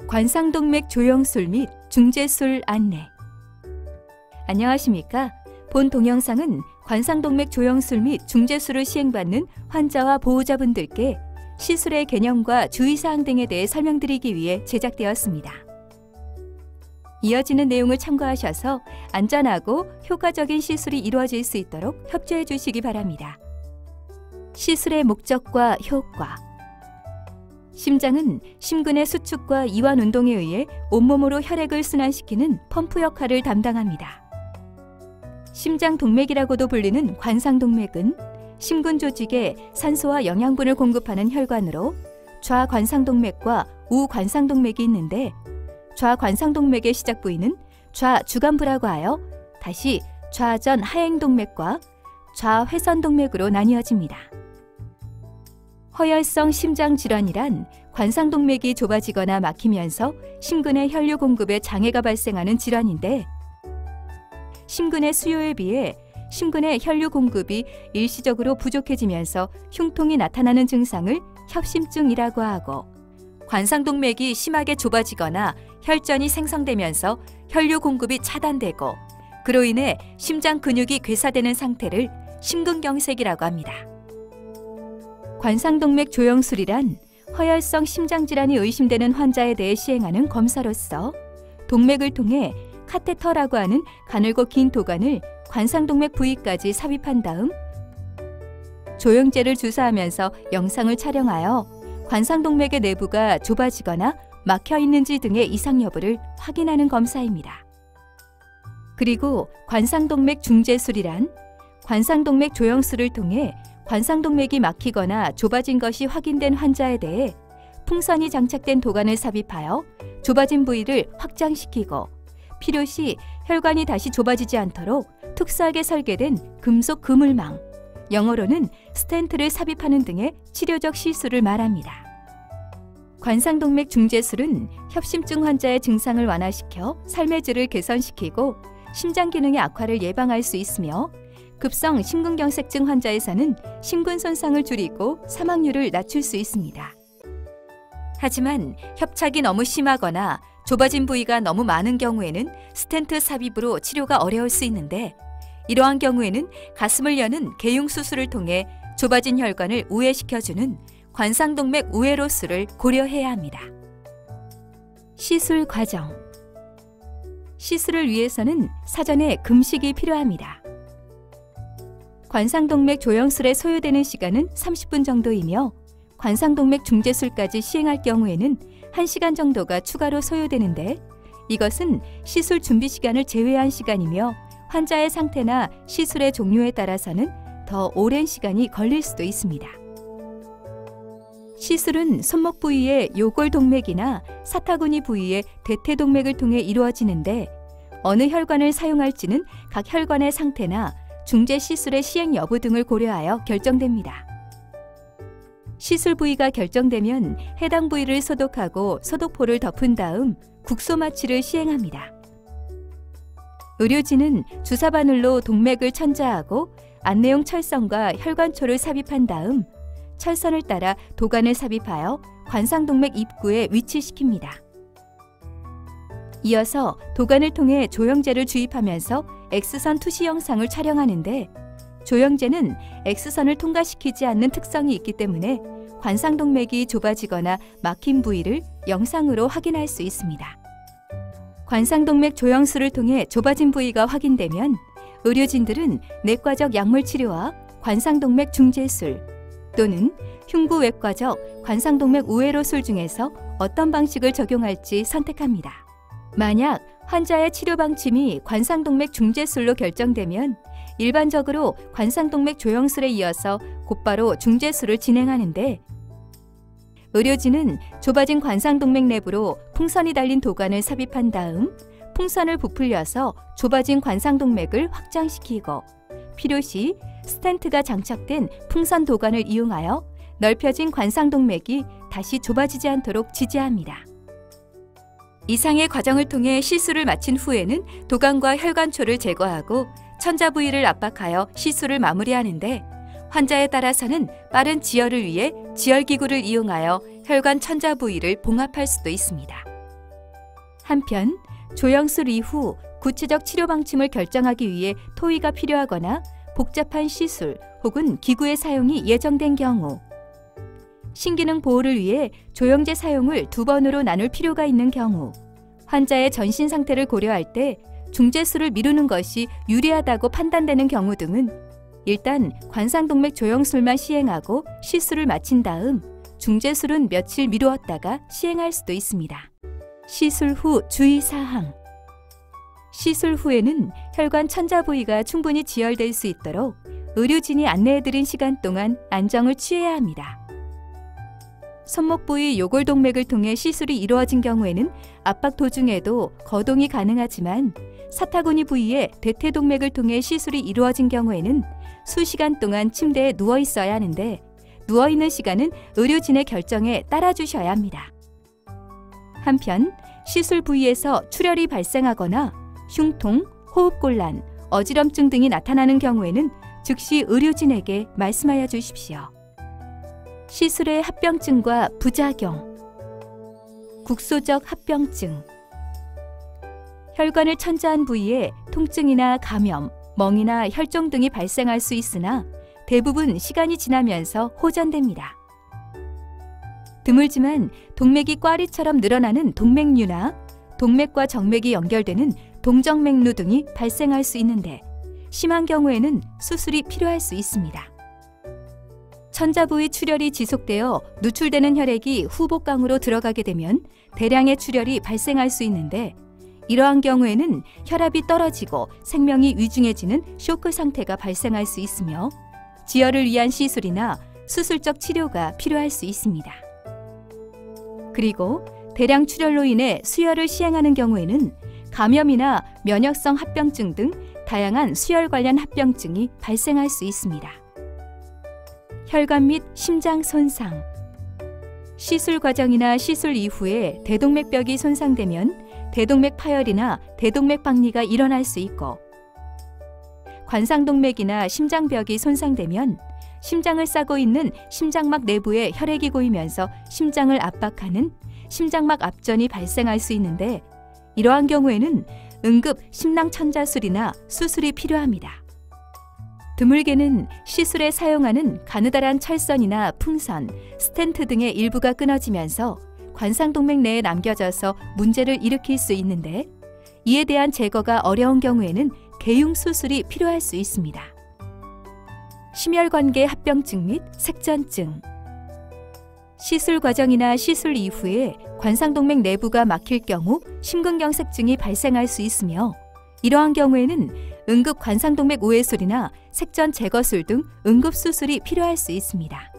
관상동맥 조영술 및 중재술 안내. 안녕하십니까? 본 동영상은 관상동맥 조영술 및 중재술을 시행받는 환자와 보호자분들께 시술의 개념과 주의사항 등에 대해 설명드리기 위해 제작되었습니다. 이어지는 내용을 참고하셔서 안전하고 효과적인 시술이 이루어질 수 있도록 협조해 주시기 바랍니다. 시술의 목적과 효과. 심장은 심근의 수축과 이완 운동에 의해 온몸으로 혈액을 순환시키는 펌프 역할을 담당합니다. 심장 동맥이라고도 불리는 관상동맥은 심근 조직에 산소와 영양분을 공급하는 혈관으로 좌관상동맥과 우관상동맥이 있는데, 좌관상동맥의 시작 부위는 좌주간부라고 하여 다시 좌전 하행동맥과 좌회선동맥으로 나뉘어집니다. 허혈성 심장질환이란 관상동맥이 좁아지거나 막히면서 심근의 혈류 공급에 장애가 발생하는 질환인데, 심근의 수요에 비해 심근의 혈류 공급이 일시적으로 부족해지면서 흉통이 나타나는 증상을 협심증이라고 하고, 관상동맥이 심하게 좁아지거나 혈전이 생성되면서 혈류 공급이 차단되고 그로 인해 심장 근육이 괴사되는 상태를 심근경색이라고 합니다. 관상동맥 조영술이란 허혈성 심장질환이 의심되는 환자에 대해 시행하는 검사로서 동맥을 통해 카테터라고 하는 가늘고 긴 도관을 관상동맥 부위까지 삽입한 다음 조영제를 주사하면서 영상을 촬영하여 관상동맥의 내부가 좁아지거나 막혀 있는지 등의 이상 여부를 확인하는 검사입니다. 그리고 관상동맥 중재술이란 관상동맥 조영술을 통해 관상동맥이 막히거나 좁아진 것이 확인된 환자에 대해 풍선이 장착된 도관을 삽입하여 좁아진 부위를 확장시키고 필요시 혈관이 다시 좁아지지 않도록 특수하게 설계된 금속 그물망, 영어로는 스텐트를 삽입하는 등의 치료적 시술을 말합니다. 관상동맥 중재술은 협심증 환자의 증상을 완화시켜 삶의 질을 개선시키고 심장 기능의 악화를 예방할 수 있으며, 급성 심근경색증 환자에서는 심근 손상을 줄이고 사망률을 낮출 수 있습니다. 하지만 협착이 너무 심하거나 좁아진 부위가 너무 많은 경우에는 스텐트 삽입으로 치료가 어려울 수 있는데, 이러한 경우에는 가슴을 여는 개융 수술을 통해 좁아진 혈관을 우회시켜주는 관상동맥 우회로술을 고려해야 합니다. 시술 과정. 시술을 위해서는 사전에 금식이 필요합니다. 관상동맥 조영술에 소요되는 시간은 30분 정도이며, 관상동맥 중재술까지 시행할 경우에는 1시간 정도가 추가로 소요되는데, 이것은 시술 준비 시간을 제외한 시간이며 환자의 상태나 시술의 종류에 따라서는 더 오랜 시간이 걸릴 수도 있습니다. 시술은 손목 부위의 요골동맥이나 사타구니 부위의 대퇴동맥을 통해 이루어지는데, 어느 혈관을 사용할지는 각 혈관의 상태나 중재 시술의 시행 여부 등을 고려하여 결정됩니다. 시술 부위가 결정되면 해당 부위를 소독하고 소독포를 덮은 다음 국소 마취를 시행합니다. 의료진은 주사 바늘로 동맥을 천자하고 안내용 철선과 혈관초를 삽입한 다음 철선을 따라 도관을 삽입하여 관상동맥 입구에 위치시킵니다. 이어서 도관을 통해 조영제를 주입하면서 X선 투시 영상을 촬영하는데, 조영제는 X선을 통과시키지 않는 특성이 있기 때문에 관상동맥이 좁아지거나 막힌 부위를 영상으로 확인할 수 있습니다. 관상동맥 조영술을 통해 좁아진 부위가 확인되면 의료진들은 내과적 약물치료와 관상동맥 중재술 또는 흉부외과적 관상동맥 우회로술 중에서 어떤 방식을 적용할지 선택합니다. 만약 환자의 치료 방침이 관상동맥 중재술로 결정되면 일반적으로 관상동맥 조영술에 이어서 곧바로 중재술을 진행하는데, 의료진은 좁아진 관상동맥 내부로 풍선이 달린 도관을 삽입한 다음 풍선을 부풀려서 좁아진 관상동맥을 확장시키고 필요시 스텐트가 장착된 풍선 도관을 이용하여 넓혀진 관상동맥이 다시 좁아지지 않도록 지지합니다. 이상의 과정을 통해 시술을 마친 후에는 도관과 혈관초를 제거하고 천자 부위를 압박하여 시술을 마무리하는데, 환자에 따라서는 빠른 지혈을 위해 지혈기구를 이용하여 혈관 천자 부위를 봉합할 수도 있습니다. 한편 조영술 이후 구체적 치료 방침을 결정하기 위해 토의가 필요하거나 복잡한 시술 혹은 기구의 사용이 예정된 경우, 신기능 보호를 위해 조영제 사용을 2번으로 나눌 필요가 있는 경우, 환자의 전신 상태를 고려할 때 중재술을 미루는 것이 유리하다고 판단되는 경우 등은 일단 관상동맥 조영술만 시행하고 시술을 마친 다음 중재술은 며칠 미루었다가 시행할 수도 있습니다. 시술 후 주의사항. 시술 후에는 혈관 천자 부위가 충분히 지혈될 수 있도록 의료진이 안내해드린 시간 동안 안정을 취해야 합니다. 손목 부위 요골동맥을 통해 시술이 이루어진 경우에는 압박 도중에도 거동이 가능하지만 사타구니 부위에 대퇴동맥을 통해 시술이 이루어진 경우에는 수시간 동안 침대에 누워 있어야 하는데 누워있는 시간은 의료진의 결정에 따라주셔야 합니다. 한편 시술 부위에서 출혈이 발생하거나 흉통, 호흡곤란, 어지럼증 등이 나타나는 경우에는 즉시 의료진에게 말씀하여 주십시오. 시술의 합병증과 부작용. 국소적 합병증. 혈관을 천자한 부위에 통증이나 감염, 멍이나 혈종 등이 발생할 수 있으나 대부분 시간이 지나면서 호전됩니다. 드물지만 동맥이 꽈리처럼 늘어나는 동맥류나 동맥과 정맥이 연결되는 동정맥류 등이 발생할 수 있는데 심한 경우에는 수술이 필요할 수 있습니다. 천자 부위 출혈이 지속되어 누출되는 혈액이 후복강으로 들어가게 되면 대량의 출혈이 발생할 수 있는데 이러한 경우에는 혈압이 떨어지고 생명이 위중해지는 쇼크 상태가 발생할 수 있으며 지혈을 위한 시술이나 수술적 치료가 필요할 수 있습니다. 그리고 대량 출혈로 인해 수혈을 시행하는 경우에는 감염이나 면역성 합병증 등 다양한 수혈 관련 합병증이 발생할 수 있습니다. 혈관 및 심장 손상. 시술 과정이나 시술 이후에 대동맥벽이 손상되면 대동맥 파열이나 대동맥 박리가 일어날 수 있고, 관상동맥이나 심장벽이 손상되면 심장을 싸고 있는 심장막 내부에 혈액이 고이면서 심장을 압박하는 심장막 압전이 발생할 수 있는데 이러한 경우에는 응급 심낭천자술이나 수술이 필요합니다. 드물게는 시술에 사용하는 가느다란 철선이나 풍선, 스텐트 등의 일부가 끊어지면서 관상동맥 내에 남겨져서 문제를 일으킬 수 있는데 이에 대한 제거가 어려운 경우에는 개융 수술이 필요할 수 있습니다. 심혈관계 합병증 및 색전증. 시술 과정이나 시술 이후에 관상동맥 내부가 막힐 경우 심근경색증이 발생할 수 있으며 이러한 경우에는 응급 관상동맥 우회술이나 색전 제거술 등 응급수술이 필요할 수 있습니다.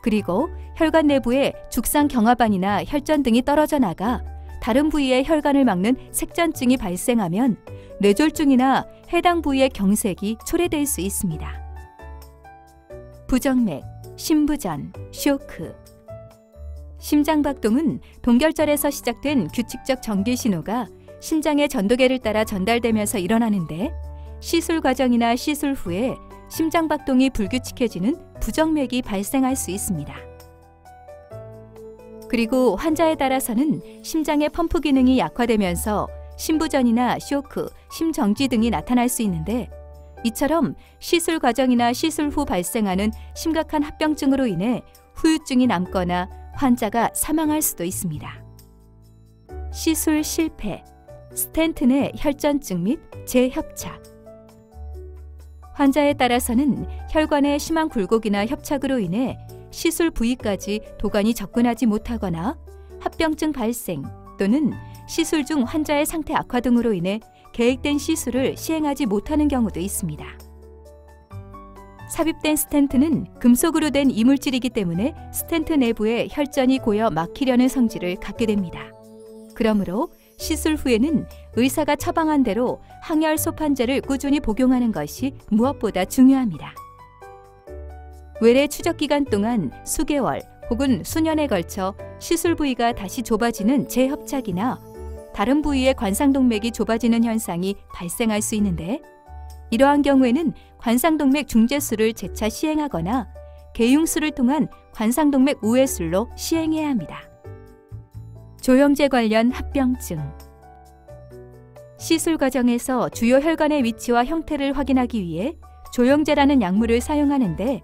그리고 혈관 내부에 죽상 경화반이나 혈전 등이 떨어져 나가 다른 부위의 혈관을 막는 색전증이 발생하면 뇌졸중이나 해당 부위의 경색이 초래될 수 있습니다. 부정맥, 심부전, 쇼크. 심장박동은 동결절에서 시작된 규칙적 전기 신호가 심장의 전도계를 따라 전달되면서 일어나는데 시술 과정이나 시술 후에 심장박동이 불규칙해지는 부정맥이 발생할 수 있습니다. 그리고 환자에 따라서는 심장의 펌프 기능이 약화되면서 심부전이나 쇼크, 심정지 등이 나타날 수 있는데 이처럼 시술 과정이나 시술 후 발생하는 심각한 합병증으로 인해 후유증이 남거나 환자가 사망할 수도 있습니다. 시술 실패, 스텐트 내 혈전증 및 재협착. 환자에 따라서는 혈관의 심한 굴곡이나 협착으로 인해 시술 부위까지 도관이 접근하지 못하거나 합병증 발생 또는 시술 중 환자의 상태 악화 등으로 인해 계획된 시술을 시행하지 못하는 경우도 있습니다. 삽입된 스텐트는 금속으로 된 이물질이기 때문에 스텐트 내부에 혈전이 고여 막히려는 성질을 갖게 됩니다. 그러므로 시술 후에는 의사가 처방한 대로 항열 소판제를 꾸준히 복용하는 것이 무엇보다 중요합니다. 외래 추적 기간 동안 수개월 혹은 수년에 걸쳐 시술 부위가 다시 좁아지는 재협착이나 다른 부위의 관상동맥이 좁아지는 현상이 발생할 수 있는데 이러한 경우에는 관상동맥 중재술을 재차 시행하거나 개융술을 통한 관상동맥 우회술로 시행해야 합니다. 조영제 관련 합병증. 시술 과정에서 주요 혈관의 위치와 형태를 확인하기 위해 조영제라는 약물을 사용하는데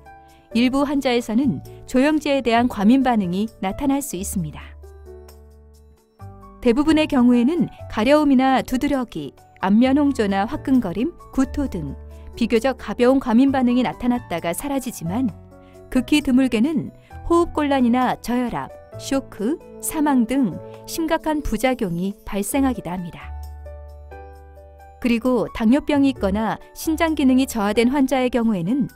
일부 환자에서는 조영제에 대한 과민 반응이 나타날 수 있습니다. 대부분의 경우에는 가려움이나 두드러기, 안면 홍조나 화끈거림, 구토 등 비교적 가벼운 과민 반응이 나타났다가 사라지지만 극히 드물게는 호흡곤란이나 저혈압, 쇼크, 사망 등 심각한 부작용이 발생하기도 합니다. 그리고 당뇨병이 있거나 신장 기능이 저하된 환자의 경우에는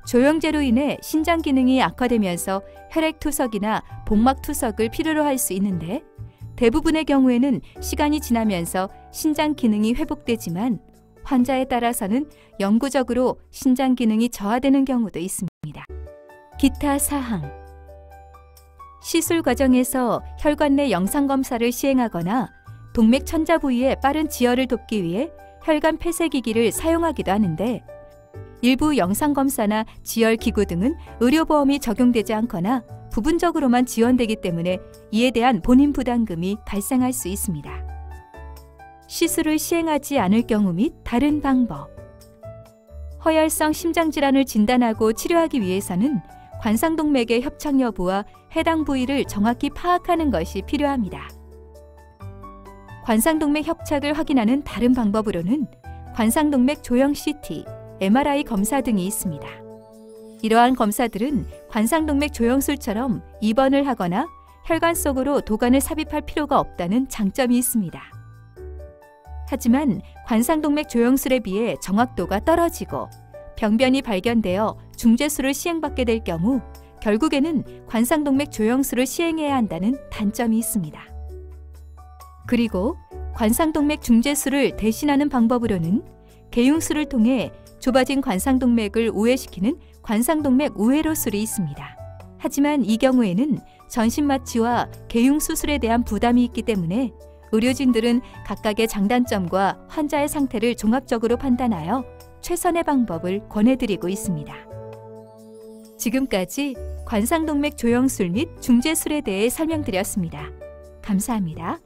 조영제로 인해 신장 기능이 악화되면서 혈액투석이나 복막투석을 필요로 할 수 있는데 대부분의 경우에는 시간이 지나면서 신장 기능이 회복되지만 환자에 따라서는 영구적으로 신장 기능이 저하되는 경우도 있습니다. 기타 사항. 시술 과정에서 혈관 내 영상검사를 시행하거나 동맥 천자 부위의 빠른 지혈을 돕기 위해 혈관 폐쇄기기를 사용하기도 하는데 일부 영상검사나 지혈기구 등은 의료보험이 적용되지 않거나 부분적으로만 지원되기 때문에 이에 대한 본인 부담금이 발생할 수 있습니다. 시술을 시행하지 않을 경우 및 다른 방법. 허혈성 심장질환을 진단하고 치료하기 위해서는 관상동맥의 협착 여부와 해당 부위를 정확히 파악하는 것이 필요합니다. 관상동맥 협착을 확인하는 다른 방법으로는 관상동맥 조형 CT, MRI 검사 등이 있습니다. 이러한 검사들은 관상동맥 조형술처럼 입원을 하거나 혈관 속으로 도관을 삽입할 필요가 없다는 장점이 있습니다. 하지만 관상동맥 조형술에 비해 정확도가 떨어지고 병변이 발견되어 중재술을 시행받게 될 경우 결국에는 관상동맥 조형술을 시행해야 한다는 단점이 있습니다. 그리고 관상동맥 중재술을 대신하는 방법으로는 개융술을 통해 좁아진 관상동맥을 우회시키는 관상동맥 우회로술이 있습니다. 하지만 이 경우에는 전신마취와 개융수술에 대한 부담이 있기 때문에 의료진들은 각각의 장단점과 환자의 상태를 종합적으로 판단하여 최선의 방법을 권해드리고 있습니다. 지금까지 관상동맥 조형술 및 중재술에 대해 설명드렸습니다. 감사합니다.